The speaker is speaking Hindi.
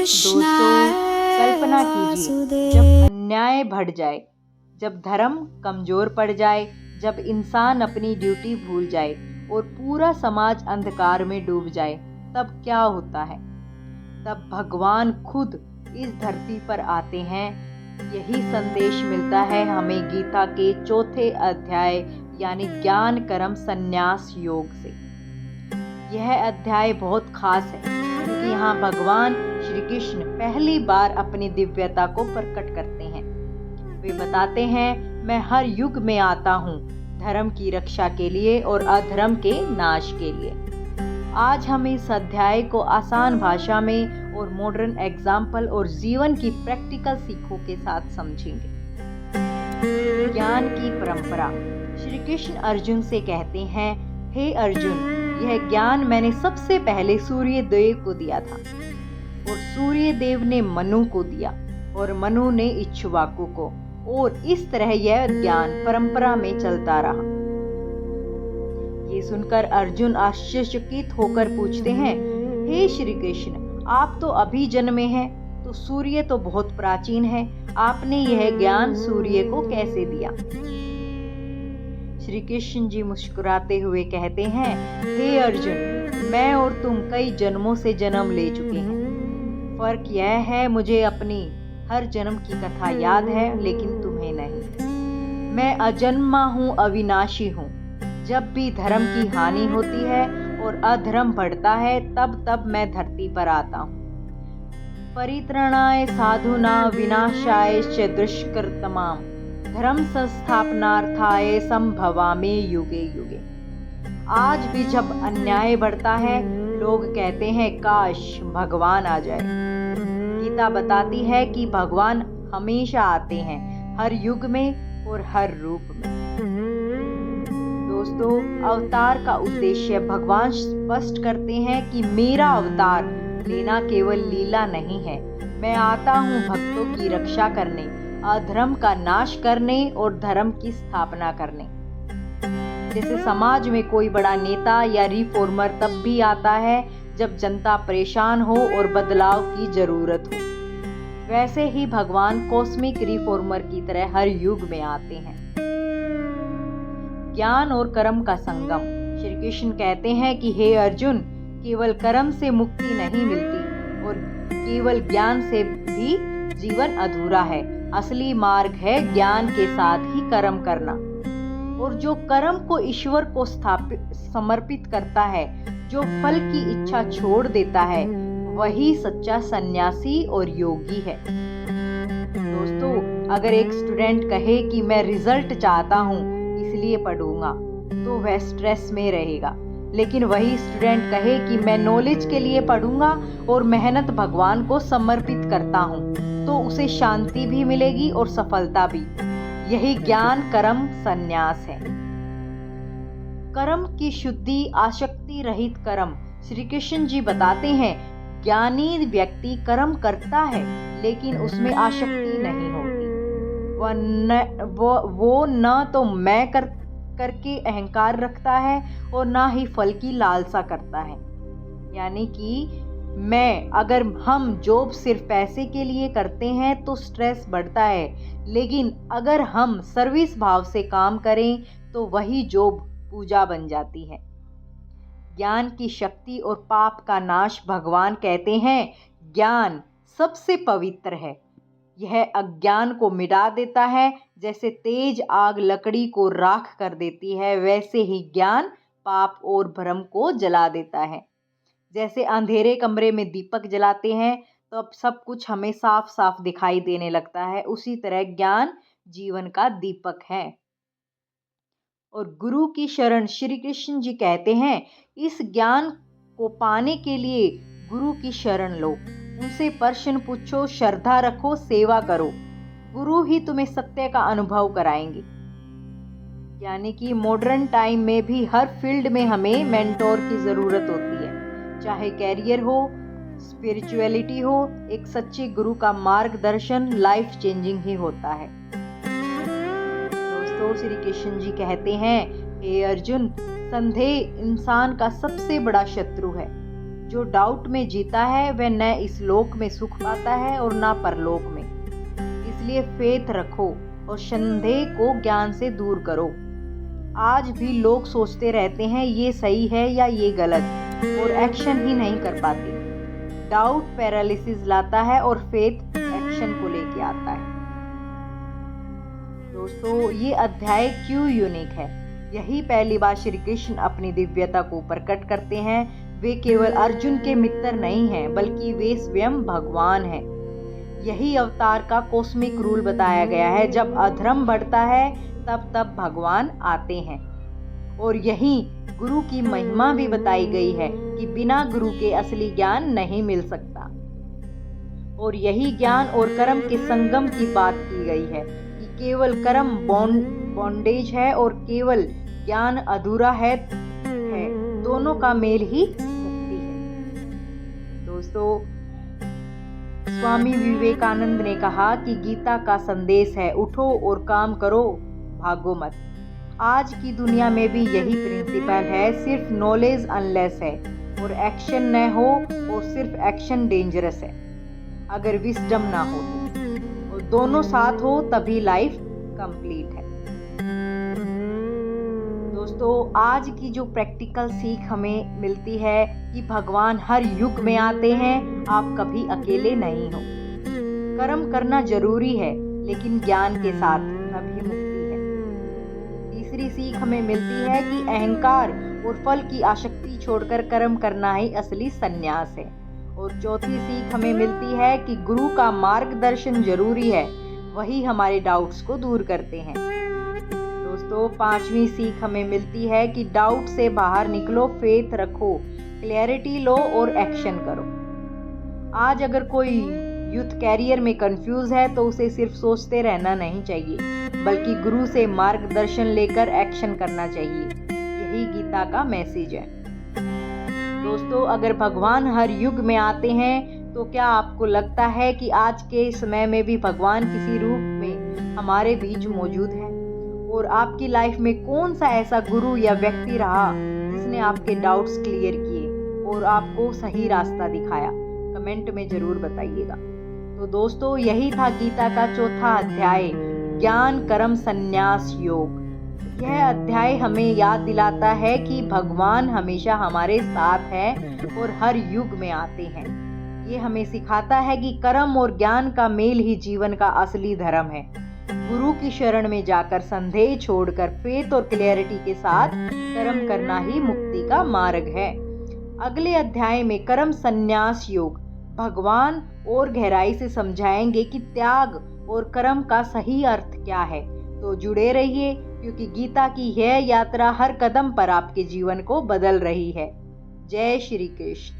दोस्तों, कल्पना कीजिए जब अन्याय बढ़ जाए, जब धर्म कमजोर पड़ जाए, जब इंसान अपनी ड्यूटी भूल जाए और पूरा समाज अंधकार में डूब जाए, तब क्या होता है? तब भगवान खुद इस धरती पर आते हैं। यही संदेश मिलता है हमें गीता के 4 अध्याय यानी ज्ञान कर्म संन्यास योग से। यह अध्याय बहुत खास है क्योंकि यहाँ भगवान श्री कृष्ण पहली बार अपनी दिव्यता को प्रकट करते हैं। वे बताते हैं, मैं हर युग में आता हूँ धर्म की रक्षा के लिए और अधर्म के नाश के लिए। आज हम इस अध्याय को आसान भाषा में और मॉडर्न एग्जाम्पल और जीवन की प्रैक्टिकल सीखों के साथ समझेंगे। ज्ञान की परंपरा। श्री कृष्ण अर्जुन से कहते हैं, हे अर्जुन, यह ज्ञान मैंने सबसे पहले सूर्य देव को दिया था और सूर्य देव ने मनु को दिया और मनु ने इक्ष्वाकु को, और इस तरह यह ज्ञान परंपरा में चलता रहा। ये सुनकर अर्जुन आश्चर्यचकित होकर पूछते हैं, हे श्री कृष्ण, आप तो अभी जन्मे हैं, तो सूर्य तो बहुत प्राचीन है, आपने यह ज्ञान सूर्य को कैसे दिया? श्री कृष्ण जी मुस्कुराते हुए कहते हैं, हे अर्जुन, मैं और तुम कई जन्मों से जन्म ले चुके हैं। फर्क यह है, मुझे अपनी हर जन्म की कथा याद है लेकिन तुम्हें नहीं। मैं अजन्मा हूँ, अविनाशी हूँ। जब भी धर्म की हानि होती है और अधर्म बढ़ता है, तब तब मैं धरती पर आता हूँ। परित्रणाय साधुना विनाशाय च दुष्कृतमाम धर्म संस्थापनार्थाय संभवामि युगे युगे। आज भी जब अन्याय बढ़ता है, लोग कहते हैं काश भगवान आ जाए। गीता बताती है कि भगवान हमेशा आते हैं, हर युग में और हर रूप में। दोस्तों, अवतार का उद्देश्य भगवान स्पष्ट करते हैं कि मेरा अवतार लेना केवल लीला नहीं है। मैं आता हूँ भक्तों की रक्षा करने, अधर्म का नाश करने और धर्म की स्थापना करने। जैसे समाज में कोई बड़ा नेता या रिफॉर्मर तब भी आता है जब जनता परेशान हो और बदलाव की जरूरत हो, वैसे ही भगवान कॉस्मिक रिफॉर्मर की तरह हर युग में आते हैं। ज्ञान और कर्म का संगम। श्री कृष्ण कहते हैं कि हे अर्जुन, केवल कर्म से मुक्ति नहीं मिलती और केवल ज्ञान से भी जीवन अधूरा है। असली मार्ग है ज्ञान के साथ ही कर्म करना, और जो कर्म को ईश्वर को समर्पित करता है, जो फल की इच्छा छोड़ देता है, वही सच्चा सन्यासी और योगी है। दोस्तों, अगर एक स्टूडेंट कहे कि मैं रिजल्ट चाहता हूँ इसलिए पढ़ूंगा, तो वह स्ट्रेस में रहेगा। लेकिन वही स्टूडेंट कहे कि मैं नॉलेज के लिए पढ़ूंगा और मेहनत भगवान को समर्पित करता हूँ, तो उसे शांति भी मिलेगी और सफलता भी। यही ज्ञान कर्म संन्यास है। कर्म की शुद्धि, आसक्ति रहित कर्म। श्री कृष्ण जी बताते हैं, ज्ञानी व्यक्ति कर्म करता है लेकिन उसमें आसक्ति नहीं होती। वो न तो मैं करके अहंकार रखता है और ना ही फल की लालसा करता है। यानी कि अगर हम जॉब सिर्फ पैसे के लिए करते हैं तो स्ट्रेस बढ़ता है, लेकिन अगर हम सर्विस भाव से काम करें तो वही जॉब पूजा बन जाती है। ज्ञान की शक्ति और पाप का नाश। भगवान कहते हैं, ज्ञान सबसे पवित्र है। यह अज्ञान को मिटा देता है। जैसे तेज आग लकड़ी को राख कर देती है, वैसे ही ज्ञान पाप और भ्रम को जला देता है। जैसे अंधेरे कमरे में दीपक जलाते हैं तो अब सब कुछ हमें साफ साफ दिखाई देने लगता है, उसी तरह ज्ञान जीवन का दीपक है। और गुरु की शरण। श्री कृष्ण जी कहते हैं, इस ज्ञान को पाने के लिए गुरु की शरण लो, उनसे प्रश्न पूछो, श्रद्धा रखो, सेवा करो। गुरु ही तुम्हें सत्य का अनुभव कराएंगे। यानी कि मॉडर्न टाइम में भी हर फील्ड में हमें मेंटोर की ज़रूरत होती है, चाहे कैरियर हो, स्पिरिचुअलिटी हो। एक सच्चे गुरु का मार्गदर्शन लाइफ चेंजिंग ही होता है। दोस्तों, श्री कृष्ण जी कहते हैं, हे अर्जुन, संदेह इंसान का सबसे बड़ा शत्रु है। जो डाउट में जीता है वह न इस लोक में सुख पाता है और न परलोक में। इसलिए फेथ रखो और संदेह को ज्ञान से दूर करो। आज भी लोग सोचते रहते हैं ये सही है या ये गलत, और एक्शन ही नहीं कर पाते। डाउट पैरालिसिस लाता है और फेथ एक्शन को लेके आता है। दोस्तों, ये अध्याय क्यों यूनिक है? यही पहली बार श्री कृष्ण अपनी दिव्यता को प्रकट करते हैं। वे केवल अर्जुन के मित्र नहीं हैं, बल्कि वे स्वयं भगवान हैं। यही अवतार का कॉस्मिक रूल बताया गया है। जब अधर्म बढ़ता है तब भगवान आते हैं। और यही गुरु की महिमा भी बताई गई है कि बिना गुरु के असली ज्ञान नहीं मिल सकता। और यही ज्ञान और कर्म के संगम की बात की गई है कि केवल कर्म बॉन्डेज है और केवल ज्ञान अधूरा है। दोनों का मेल ही मुक्ति है। दोस्तों, स्वामी विवेकानंद ने कहा कि गीता का संदेश है, उठो और काम करो, भागो मत। आज की दुनिया में भी यही प्रिंसिपल है। सिर्फ नॉलेज अनलेस है और एक्शन न हो, और सिर्फ एक्शन डेंजरस है अगर विजडम ना हो तो। और दोनों साथ हो तभी लाइफ कंप्लीट है। दोस्तों, आज की जो प्रैक्टिकल सीख हमें मिलती है कि भगवान हर युग में आते हैं, आप कभी अकेले नहीं हो। कर्म करना जरूरी है, लेकिन ज्ञान के साथ, तभी मुक्ति है। तीसरी सीख हमें मिलती है कि अहंकार और फल की आसक्ति छोड़कर कर्म करना ही असली संन्यास है। और चौथी सीख हमें मिलती है कि गुरु का मार्गदर्शन जरूरी है, वही हमारे डाउट्स को दूर करते हैं। दोस्तों, पांचवी सीख हमें मिलती है कि डाउट से बाहर निकलो, फेथ रखो, क्लैरिटी लो और एक्शन करो। आज अगर कोई यूथ कैरियर में कंफ्यूज है तो उसे सिर्फ सोचते रहना नहीं चाहिए, बल्कि गुरु से मार्गदर्शन लेकर एक्शन करना चाहिए। यही गीता का मैसेज है। दोस्तों, अगर भगवान हर युग में आते हैं तो क्या आपको लगता है कि आज के समय में भी भगवान किसी रूप में हमारे बीच मौजूद है? और आपकी लाइफ में कौन सा ऐसा गुरु या व्यक्ति रहा जिसने आपके डाउट्स क्लियर किए और आपको सही रास्ता दिखाया? कमेंट में जरूर बताइएगा। तो दोस्तों, यही था गीता का चौथा अध्याय, ज्ञान कर्म संन्यास योग। यह अध्याय हमें याद दिलाता है कि भगवान हमेशा हमारे साथ है और हर युग में आते हैं। ये हमें सिखाता है कि कर्म और ज्ञान का मेल ही जीवन का असली धर्म है। गुरु की शरण में जाकर संदेह छोड़कर फेथ और क्लैरिटी के साथ कर्म करना ही मुक्ति का मार्ग है। अगले अध्याय में कर्म संन्यास योग भगवान और गहराई से समझाएंगे कि त्याग और कर्म का सही अर्थ क्या है। तो जुड़े रहिए, क्योंकि गीता की यह यात्रा हर कदम पर आपके जीवन को बदल रही है। जय श्री कृष्ण।